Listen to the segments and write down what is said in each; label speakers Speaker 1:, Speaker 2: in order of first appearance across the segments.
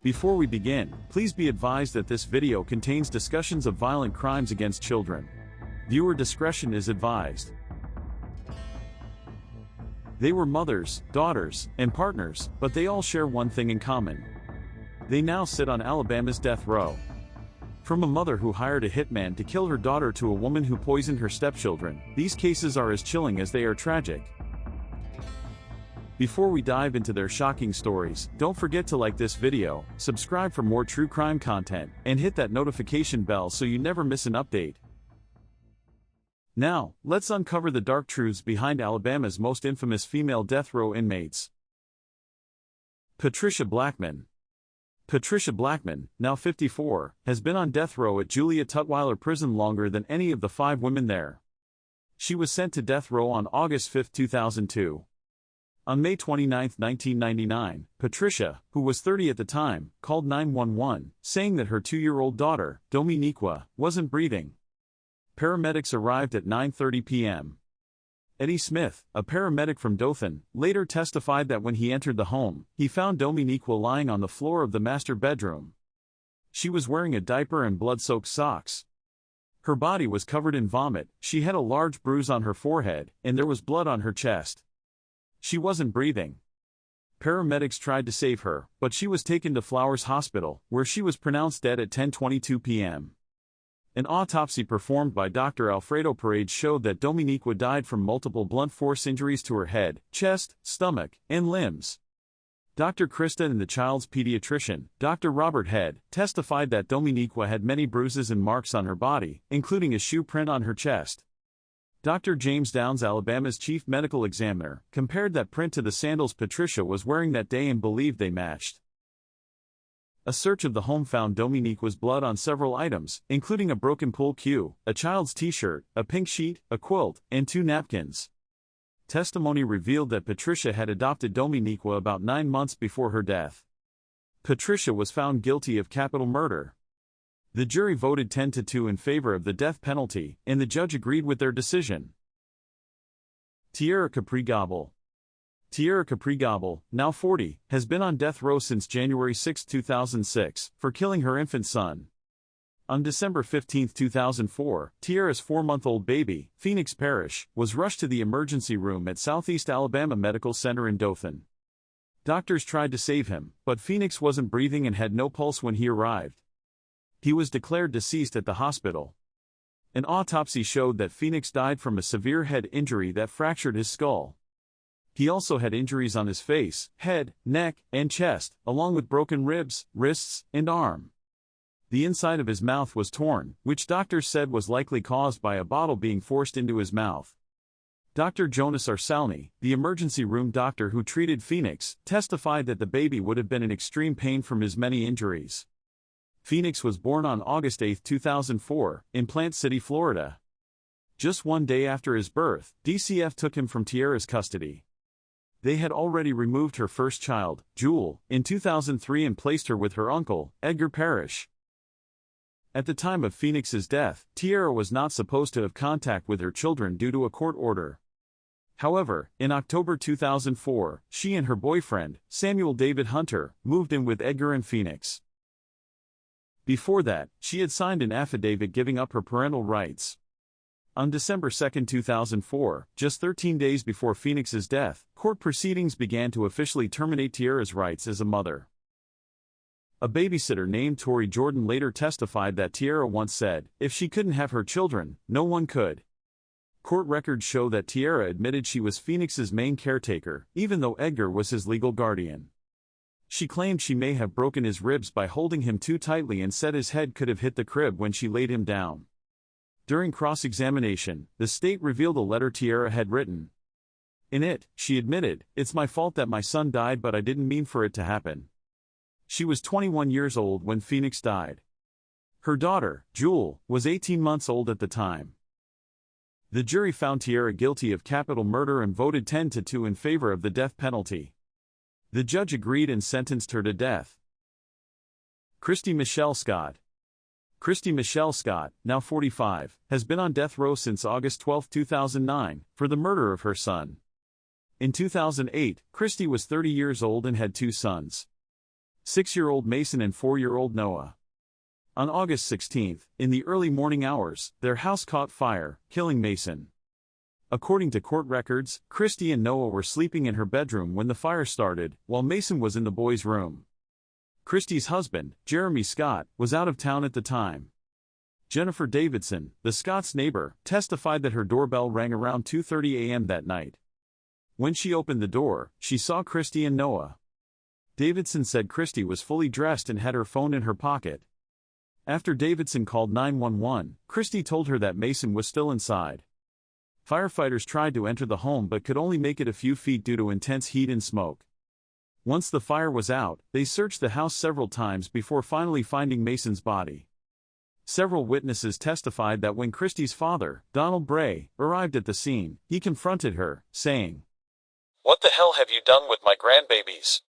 Speaker 1: Before we begin, please be advised that this video contains discussions of violent crimes against children. Viewer discretion is advised. They were mothers, daughters, and partners, but they all share one thing in common. They now sit on Alabama's death row. From a mother who hired a hitman to kill her daughter to a woman who poisoned her stepchildren, these cases are as chilling as they are tragic. Before we dive into their shocking stories, don't forget to like this video, subscribe for more true crime content, and hit that notification bell so you never miss an update. Now, let's uncover the dark truths behind Alabama's most infamous female death row inmates. Patricia Blackmon. Patricia Blackmon, now 54, has been on death row at Julia Tutwiler Prison longer than any of the 5 women there. She was sent to death row on August 5, 2002. On May 29, 1999, Patricia, who was 30 at the time, called 911, saying that her 2-year-old daughter, Dominiqua, wasn't breathing. Paramedics arrived at 9:30 p.m. Eddie Smith, a paramedic from Dothan, later testified that when he entered the home, he found Dominiqua lying on the floor of the master bedroom. She was wearing a diaper and blood-soaked socks. Her body was covered in vomit, she had a large bruise on her forehead, and there was blood on her chest. She wasn't breathing. Paramedics tried to save her, but she was taken to Flowers Hospital, where she was pronounced dead at 10:22 p.m. An autopsy performed by Dr. Alfredo Paredes showed that Dominiqua died from multiple blunt force injuries to her head, chest, stomach, and limbs. Dr. Christie and the child's pediatrician, Dr. Robert Head, testified that Dominiqua had many bruises and marks on her body, including a shoe print on her chest. Dr. James Downs, Alabama's chief medical examiner, compared that print to the sandals Patricia was wearing that day and believed they matched. A search of the home found Dominiqua's blood on several items, including a broken pool cue, a child's t-shirt, a pink sheet, a quilt, and 2 napkins. Testimony revealed that Patricia had adopted Dominiqua about 9 months before her death. Patricia was found guilty of capital murder. The jury voted 10-2 in favor of the death penalty, and the judge agreed with their decision. Tierra Gobble. Tierra Gobble, now 40, has been on death row since January 6, 2006, for killing her infant son. On December 15, 2004, Tierra's 4-month-old baby, Phoenix Parrish, was rushed to the emergency room at Southeast Alabama Medical Center in Dothan. Doctors tried to save him, but Phoenix wasn't breathing and had no pulse when he arrived. He was declared deceased at the hospital. An autopsy showed that Phoenix died from a severe head injury that fractured his skull. He also had injuries on his face, head, neck, and chest, along with broken ribs, wrists, and arm. The inside of his mouth was torn, which doctors said was likely caused by a bottle being forced into his mouth. Dr. Jonas Arsalny, the emergency room doctor who treated Phoenix, testified that the baby would have been in extreme pain from his many injuries. Phoenix was born on August 8, 2004, in Plant City, Florida. Just one day after his birth, DCF took him from Tierra's custody. They had already removed her first child, Jewel, in 2003 and placed her with her uncle, Edgar Parrish. At the time of Phoenix's death, Tierra was not supposed to have contact with her children due to a court order. However, in October 2004, she and her boyfriend, Samuel David Hunter, moved in with Edgar and Phoenix. Before that, she had signed an affidavit giving up her parental rights. On December 2, 2004, just 13 days before Phoenix's death, court proceedings began to officially terminate Tierra's rights as a mother. A babysitter named Tori Jordan later testified that Tierra once said, "If she couldn't have her children, no one could." Court records show that Tierra admitted she was Phoenix's main caretaker, even though Edgar was his legal guardian. She claimed she may have broken his ribs by holding him too tightly and said his head could have hit the crib when she laid him down. During cross-examination, the state revealed a letter Tierra had written. In it, she admitted, "It's my fault that my son died, but I didn't mean for it to happen." She was 21 years old when Phoenix died. Her daughter, Jewel, was 18 months old at the time. The jury found Tierra guilty of capital murder and voted 10-2 in favor of the death penalty. The judge agreed and sentenced her to death. Christie Michelle Scott. Christie Michelle Scott, now 45, has been on death row since August 12, 2009, for the murder of her son. In 2008, Christie was 30 years old and had 2 sons. 6-year-old Mason and 4-year-old Noah. On August 16, in the early morning hours, their house caught fire, killing Mason. According to court records, Christie and Noah were sleeping in her bedroom when the fire started, while Mason was in the boys' room. Christie's husband, Jeremy Scott, was out of town at the time. Jennifer Davidson, the Scott's neighbor, testified that her doorbell rang around 2:30 a.m. that night. When she opened the door, she saw Christie and Noah. Davidson said Christie was fully dressed and had her phone in her pocket. After Davidson called 911, Christie told her that Mason was still inside. Firefighters tried to enter the home but could only make it a few feet due to intense heat and smoke. Once the fire was out, they searched the house several times before finally finding Mason's body. Several witnesses testified that when Christie's father, Donald Bray, arrived at the scene, he confronted her, saying,
Speaker 2: "What the hell have you done with my grandbabies?"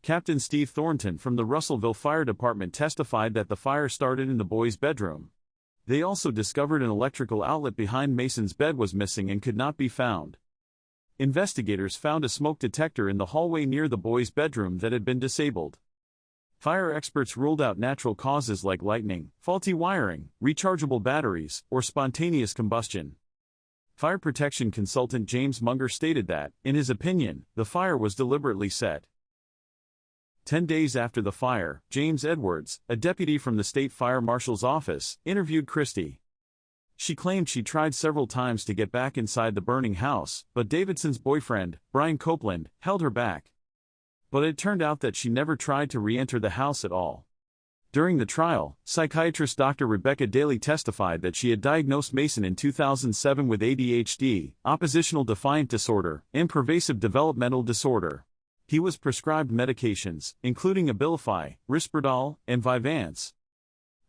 Speaker 1: Captain Steve Thornton from the Russellville Fire Department testified that the fire started in the boys' bedroom. They also discovered an electrical outlet behind Mason's bed was missing and could not be found. Investigators found a smoke detector in the hallway near the boys' bedroom that had been disabled. Fire experts ruled out natural causes like lightning, faulty wiring, rechargeable batteries, or spontaneous combustion. Fire protection consultant James Munger stated that, in his opinion, the fire was deliberately set. 10 days after the fire, James Edwards, a deputy from the state fire marshal's office, interviewed Christie. She claimed she tried several times to get back inside the burning house, but Davidson's boyfriend, Brian Copeland, held her back. But it turned out that she never tried to re-enter the house at all. During the trial, psychiatrist Dr. Rebecca Daly testified that she had diagnosed Mason in 2007 with ADHD, oppositional defiant disorder, and pervasive developmental disorder. He was prescribed medications, including Abilify, Risperdal, and Vyvanse.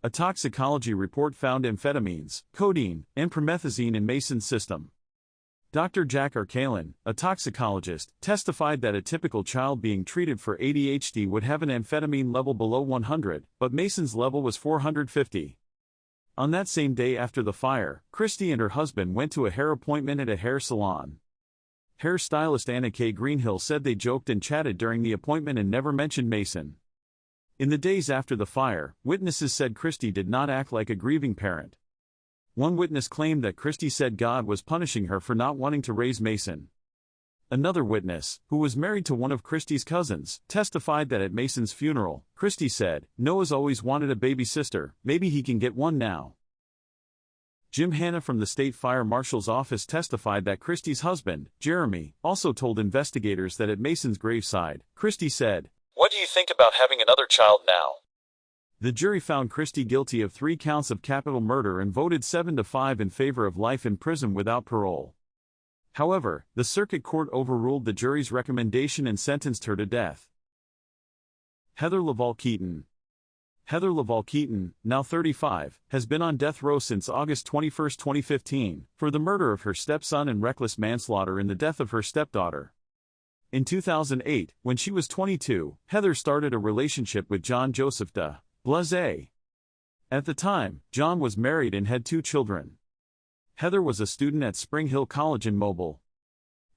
Speaker 1: A toxicology report found amphetamines, codeine, and promethazine in Mason's system. Dr. Jack Arkalin, a toxicologist, testified that a typical child being treated for ADHD would have an amphetamine level below 100, but Mason's level was 450. On that same day after the fire, Christie and her husband went to a hair appointment at a hair salon. Hairstylist Anna K. Greenhill said they joked and chatted during the appointment and never mentioned Mason. In the days after the fire, witnesses said Christie did not act like a grieving parent. One witness claimed that Christie said God was punishing her for not wanting to raise Mason. Another witness, who was married to one of Christie's cousins, testified that at Mason's funeral, Christie said, "Noah's always wanted a baby sister, maybe he can get one now." Jim Hanna from the state fire marshal's office testified that Christie's husband, Jeremy, also told investigators that at Mason's graveside, Christie said,
Speaker 2: "What do you think about having another child now?"
Speaker 1: The jury found Christie guilty of 3 counts of capital murder and voted 7-5 in favor of life in prison without parole. However, the circuit court overruled the jury's recommendation and sentenced her to death. Heather Levall Keiton. Heather Levall Keiton, now 35, has been on death row since August 21, 2015, for the murder of her stepson and reckless manslaughter in the death of her stepdaughter. In 2008, when she was 22, Heather started a relationship with John Joseph de Blase. At the time, John was married and had 2 children. Heather was a student at Spring Hill College in Mobile.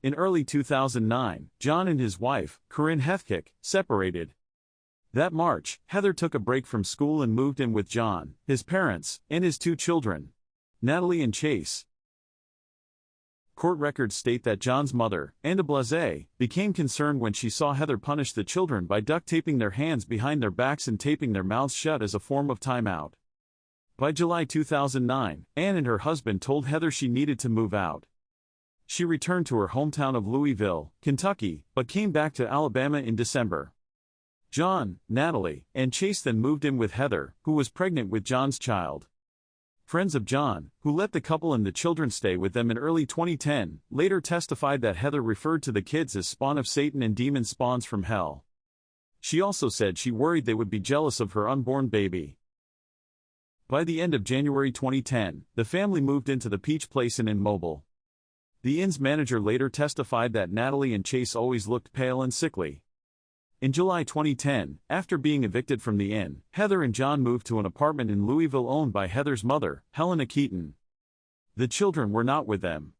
Speaker 1: In early 2009, John and his wife, Corinne Heathcock, separated. That March, Heather took a break from school and moved in with John, his parents, and his 2 children, Natalie and Chase. Court records state that John's mother, Anna Blase, became concerned when she saw Heather punish the children by duct taping their hands behind their backs and taping their mouths shut as a form of timeout. By July 2009, Ann and her husband told Heather she needed to move out. She returned to her hometown of Louisville, Kentucky, but came back to Alabama in December. John, Natalie, and Chase then moved in with Heather, who was pregnant with John's child. Friends of John, who let the couple and the children stay with them in early 2010, later testified that Heather referred to the kids as spawn of Satan and demon spawns from hell. She also said she worried they would be jealous of her unborn baby. By the end of January 2010, the family moved into the Peach Place Inn in Mobile. The inn's manager later testified that Natalie and Chase always looked pale and sickly. In July 2010, after being evicted from the inn, Heather and John moved to an apartment in Louisville owned by Heather's mother, Helena Keiton. The children were not with them.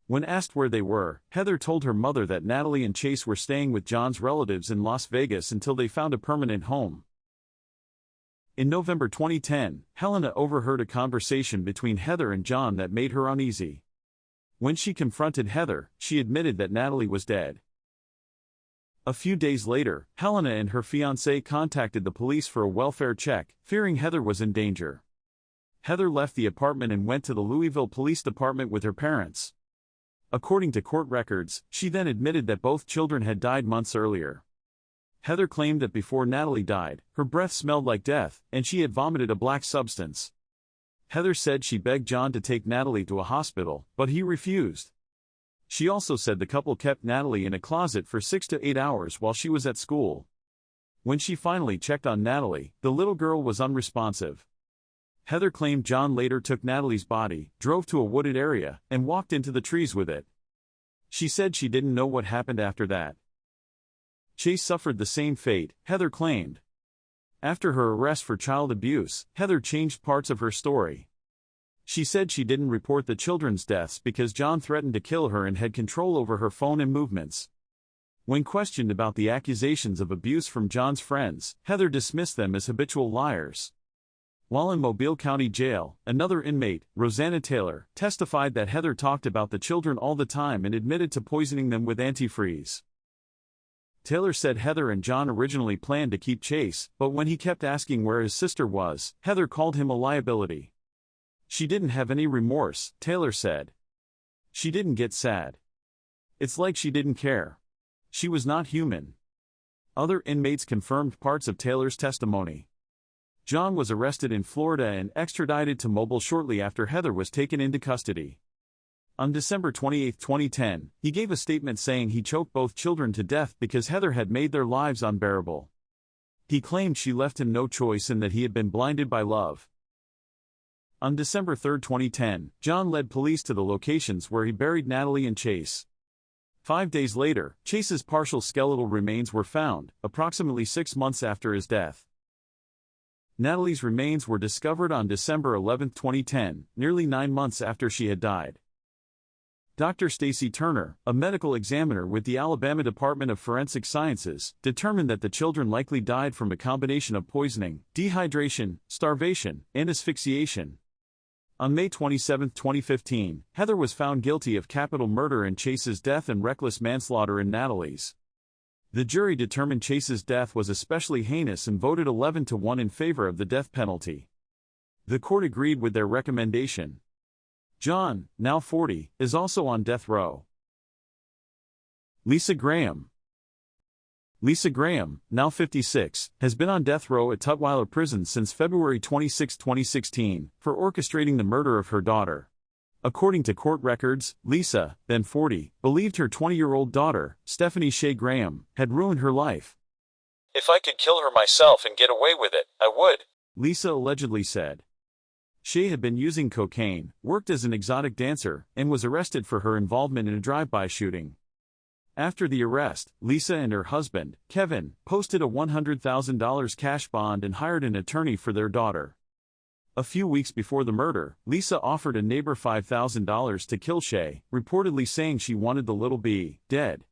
Speaker 1: When asked where they were, Heather told her mother that Natalie and Chase were staying with John's relatives in Las Vegas until they found a permanent home. In November 2010, Helena overheard a conversation between Heather and John that made her uneasy. When she confronted Heather, she admitted that Natalie was dead. A few days later, Helena and her fiancé contacted the police for a welfare check, fearing Heather was in danger. Heather left the apartment and went to the Louisville Police Department with her parents. According to court records, she then admitted that both children had died months earlier. Heather claimed that before Natalie died, her breath smelled like death, and she had vomited a black substance. Heather said she begged John to take Natalie to a hospital, but he refused. She also said the couple kept Natalie in a closet for 6 to 8 hours while she was at school. When she finally checked on Natalie, the little girl was unresponsive. Heather claimed John later took Natalie's body, drove to a wooded area, and walked into the trees with it. She said she didn't know what happened after that. Chase suffered the same fate, Heather claimed. After her arrest for child abuse, Heather changed parts of her story. She said she didn't report the children's deaths because John threatened to kill her and had control over her phone and movements. When questioned about the accusations of abuse from John's friends, Heather dismissed them as habitual liars. While in Mobile County Jail, another inmate, Rosanna Taylor, testified that Heather talked about the children all the time and admitted to poisoning them with antifreeze. Taylor said Heather and John originally planned to keep Chase, but when he kept asking where his sister was, Heather called him a liability. She didn't have any remorse, Taylor said. She didn't get sad. It's like she didn't care. She was not human. Other inmates confirmed parts of Taylor's testimony. John was arrested in Florida and extradited to Mobile shortly after Heather was taken into custody. On December 28, 2010, he gave a statement saying he choked both children to death because Heather had made their lives unbearable. He claimed she left him no choice and that he had been blinded by love. On December 3, 2010, John led police to the locations where he buried Natalie and Chase. 5 days later, Chase's partial skeletal remains were found, approximately 6 months after his death. Natalie's remains were discovered on December 11, 2010, nearly 9 months after she had died. Dr. Stacy Turner, a medical examiner with the Alabama Department of Forensic Sciences, determined that the children likely died from a combination of poisoning, dehydration, starvation, and asphyxiation. On May 27, 2015, Heather was found guilty of capital murder in Chase's death and reckless manslaughter in Natalie's. The jury determined Chase's death was especially heinous and voted 11-1 in favor of the death penalty. The court agreed with their recommendation. John, now 40, is also on death row. Lisa Graham. Lisa Graham, now 56, has been on death row at Tutwiler Prison since February 26, 2016, for orchestrating the murder of her daughter. According to court records, Lisa, then 40, believed her 20-year-old daughter, Stephanie Shea Graham, had ruined her life.
Speaker 2: If I could kill her myself and get away with it, I would,
Speaker 1: Lisa allegedly said. Shea had been using cocaine, worked as an exotic dancer, and was arrested for her involvement in a drive-by shooting. After the arrest, Lisa and her husband, Kevin, posted a $100,000 cash bond and hired an attorney for their daughter. A few weeks before the murder, Lisa offered a neighbor $5,000 to kill Shea, reportedly saying she wanted the little bee dead.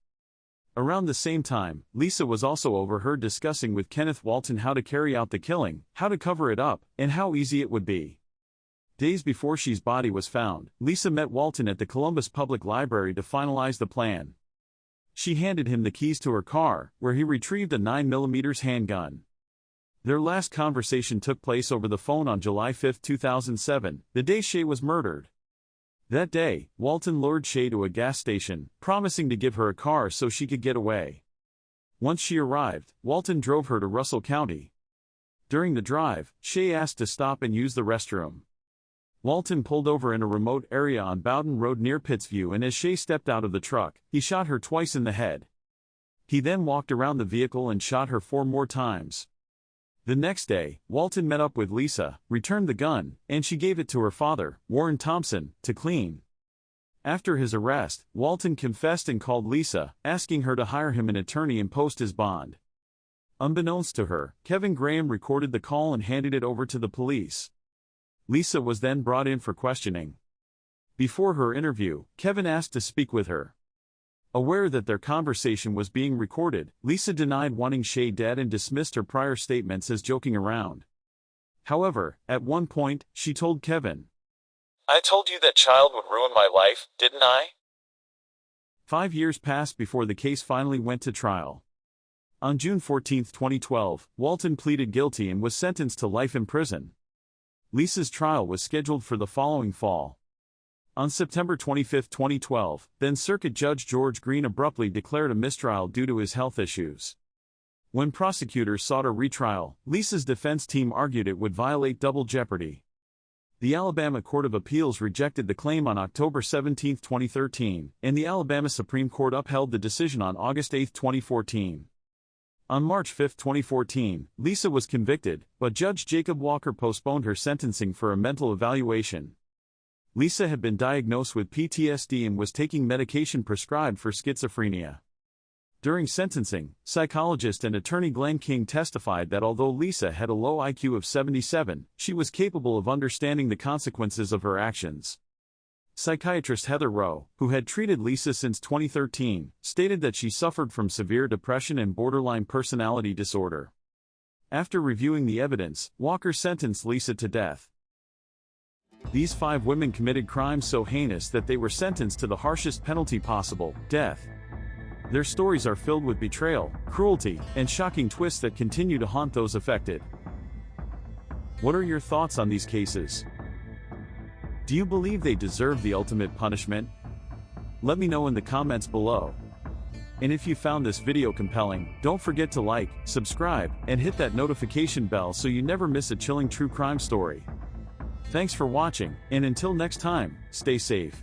Speaker 1: Around the same time, Lisa was also overheard discussing with Kenneth Walton how to carry out the killing, how to cover it up, and how easy it would be. Days before Shea's body was found, Lisa met Walton at the Columbus Public Library to finalize the plan. She handed him the keys to her car, where he retrieved a 9mm handgun. Their last conversation took place over the phone on July 5, 2007, the day Shea was murdered. That day, Walton lured Shea to a gas station, promising to give her a car so she could get away. Once she arrived, Walton drove her to Russell County. During the drive, Shea asked to stop and use the restroom. Walton pulled over in a remote area on Bowden Road near Pittsview, and as Shea stepped out of the truck, he shot her twice in the head. He then walked around the vehicle and shot her 4 more times. The next day, Walton met up with Lisa, returned the gun, and she gave it to her father, Warren Thompson, to clean. After his arrest, Walton confessed and called Lisa, asking her to hire him an attorney and post his bond. Unbeknownst to her, Kevin Graham recorded the call and handed it over to the police. Lisa was then brought in for questioning. Before her interview, Kevin asked to speak with her. Aware that their conversation was being recorded, Lisa denied wanting Shay dead and dismissed her prior statements as joking around. However, at one point, she told Kevin,
Speaker 2: "I told you that child would ruin my life, didn't I?"
Speaker 1: 5 years passed before the case finally went to trial. On June 14, 2012, Walton pleaded guilty and was sentenced to life in prison. Lisa's trial was scheduled for the following fall. On September 25, 2012, then Circuit Judge George Green abruptly declared a mistrial due to his health issues. When prosecutors sought a retrial, Lisa's defense team argued it would violate double jeopardy. The Alabama Court of Appeals rejected the claim on October 17, 2013, and the Alabama Supreme Court upheld the decision on August 8, 2014. On March 5, 2014, Lisa was convicted, but Judge Jacob Walker postponed her sentencing for a mental evaluation. Lisa had been diagnosed with PTSD and was taking medication prescribed for schizophrenia. During sentencing, psychologist and attorney Glenn King testified that although Lisa had a low IQ of 77, she was capable of understanding the consequences of her actions. Psychiatrist Heather Rowe, who had treated Lisa since 2013, stated that she suffered from severe depression and borderline personality disorder. After reviewing the evidence, Walker sentenced Lisa to death. These 5 women committed crimes so heinous that they were sentenced to the harshest penalty possible, death. Their stories are filled with betrayal, cruelty, and shocking twists that continue to haunt those affected. What are your thoughts on these cases? Do you believe they deserve the ultimate punishment? Let me know in the comments below. And if you found this video compelling, don't forget to like, subscribe, and hit that notification bell so you never miss a chilling true crime story. Thanks for watching, and until next time, stay safe.